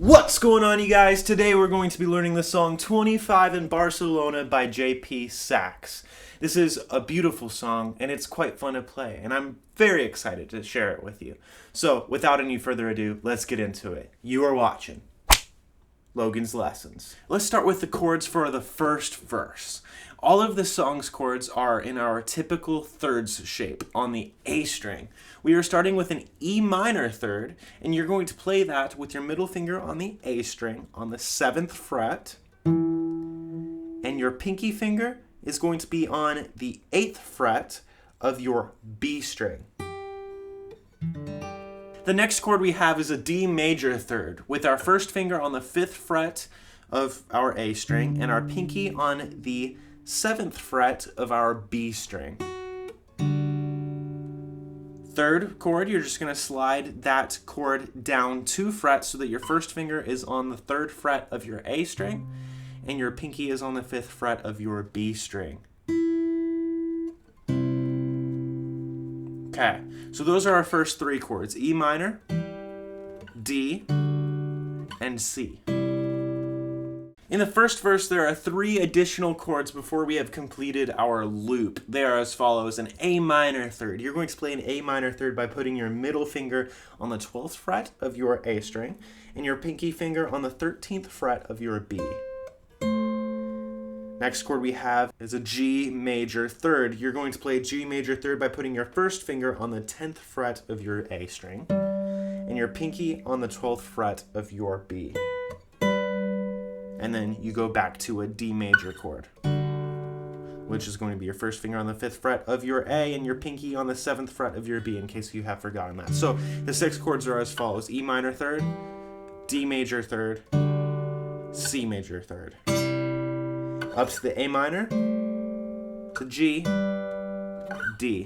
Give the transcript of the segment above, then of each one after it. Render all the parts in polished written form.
What's going on, you guys? Today we're going to be learning the song 25 in Barcelona by JP Saxe. This is a beautiful song and it's quite fun to play, and I'm very excited to share it with you. So without any further ado, let's get into it. You are watching Logan's Lessons. Let's start with the chords for the first verse. All of the song's chords are in our typical thirds shape on the A string. We are starting with an E minor third, and you're going to play that with your middle finger on the A string on the 7th fret, and your pinky finger is going to be on the 8th fret of your B string. The next chord we have is a D major third, with our first finger on the 5th fret of our A string and our pinky on the 7th fret of our B string. Third chord, you're just going to slide that chord down 2 frets so that your first finger is on the 3rd fret of your A string and your pinky is on the 5th fret of your B string. Okay, so those are our first 3 chords: E minor, D, and C. In the first verse, there are 3 additional chords before we have completed our loop. They are as follows: an A minor third. You're going to play an A minor third by putting your middle finger on the 12th fret of your A string and your pinky finger on the 13th fret of your B. Next chord we have is a G major third. You're going to play a G major third by putting your first finger on the 10th fret of your A string and your pinky on the 12th fret of your B. And then you go back to a D major chord, which is going to be your first finger on the 5th fret of your A and your pinky on the 7th fret of your B, in case you have forgotten that. So the 6 chords are as follows: E minor third, D major third, C major third. Up to the A minor, to G, D.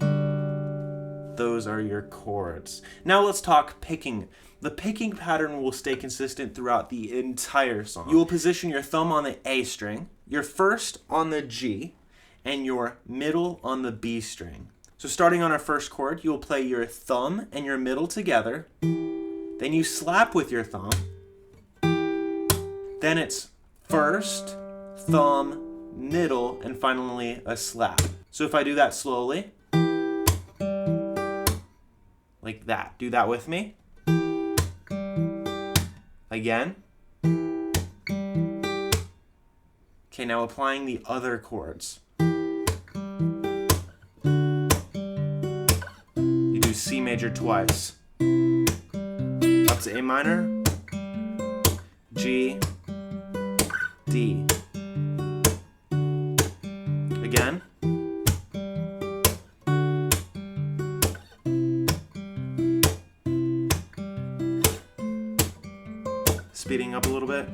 Those are your chords. Now let's talk picking. The picking pattern will stay consistent throughout the entire song. You will position your thumb on the A string, your first on the G, and your middle on the B string. So starting on our first chord, you will play your thumb and your middle together. Then you slap with your thumb. Then it's first, thumb, middle, and finally a slap. So if I do that slowly, like that. Do that with me. Again. Okay, now applying the other chords. You do C major twice. Up to A minor, G, D. Again. Speeding up a little bit.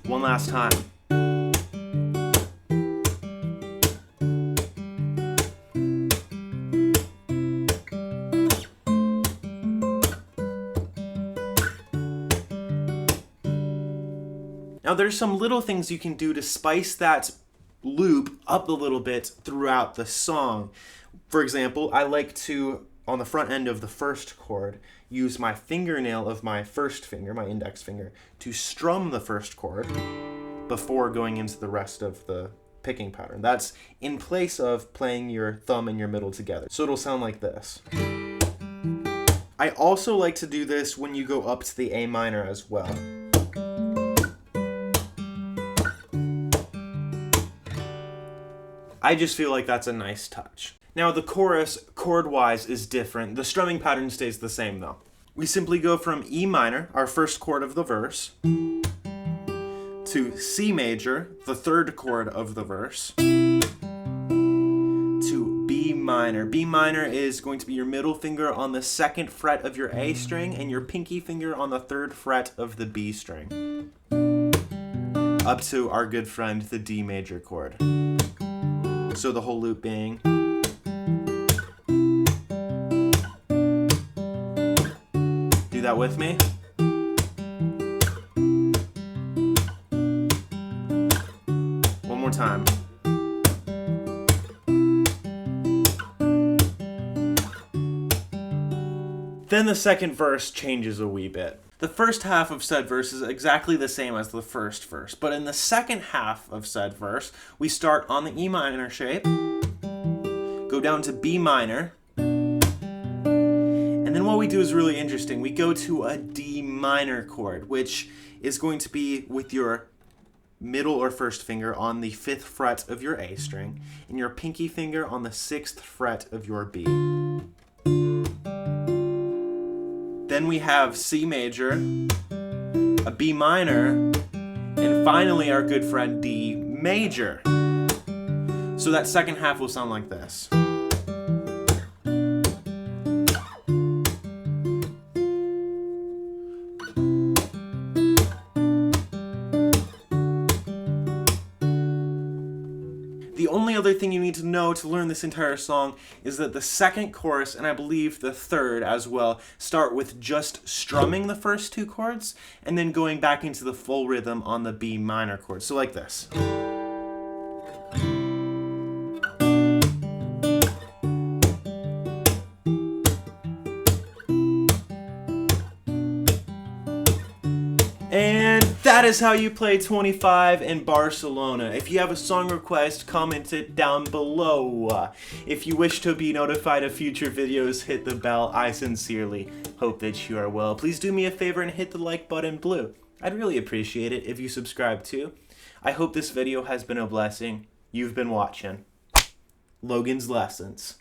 One last time. Now there's some little things you can do to spice that loop up a little bit throughout the song. For example, I like to, on the front end of the first chord, use my fingernail of my first finger, my index finger, to strum the first chord before going into the rest of the picking pattern. That's in place of playing your thumb and your middle together. So it'll sound like this. I also like to do this when you go up to the A minor as well. I just feel like that's a nice touch. Now the chorus, chord-wise, is different. The strumming pattern stays the same though. We simply go from E minor, our first chord of the verse, to C major, the 3rd chord of the verse, to B minor. B minor is going to be your middle finger on the 2nd fret of your A string and your pinky finger on the 3rd fret of the B string. Up to our good friend, the D major chord. So the whole loop being that with me? more time. Then the second verse changes a wee bit. The first half of said verse is exactly the same as the first verse, but in the second half of said verse, we start on the E minor shape, go down to B minor, and then what we do is really interesting. We go to a D minor chord, which is going to be with your middle or first finger on the 5th fret of your A string, and your pinky finger on the 6th fret of your B. Then we have C major, a B minor, and finally our good friend D major. So that second half will sound like this. The only other thing you need to know to learn this entire song is that the second chorus, and I believe the third as well, start with just strumming the first 2 chords and then going back into the full rhythm on the B minor chord. So like this. And that is how you play 25 in Barcelona. If you have a song request, comment it down below. If you wish to be notified of future videos, hit the bell. I sincerely hope that you are well. Please do me a favor and hit the like button blue. I'd really appreciate it if you subscribe too. I hope this video has been a blessing. You've been watching Logan's Lessons.